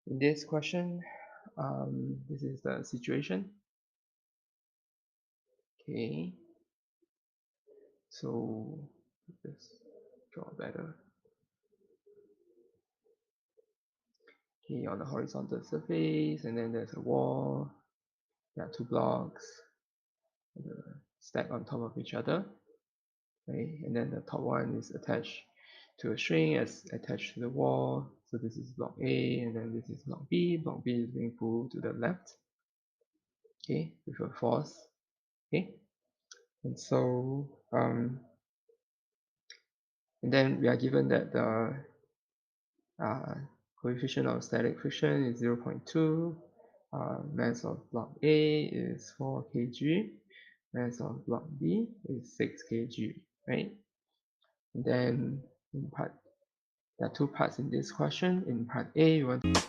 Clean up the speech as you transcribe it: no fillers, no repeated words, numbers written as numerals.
In this question, this is the situation. Okay, so just draw better. Okay, on the horizontal surface, and then there's a wall. There are two blocks stacked on top of each other. Okay, and then the top one is attached to a string as attached to the wall. So this is block A, and then this is block B. Block B is being pulled to the left. Okay, with a force. Okay, and so and then we are given that the coefficient of static friction is 0.2. Mass of block A is 4 kg. Mass of block B is 6 kg, right? And then in part, there are two parts in this question. In part A, we want to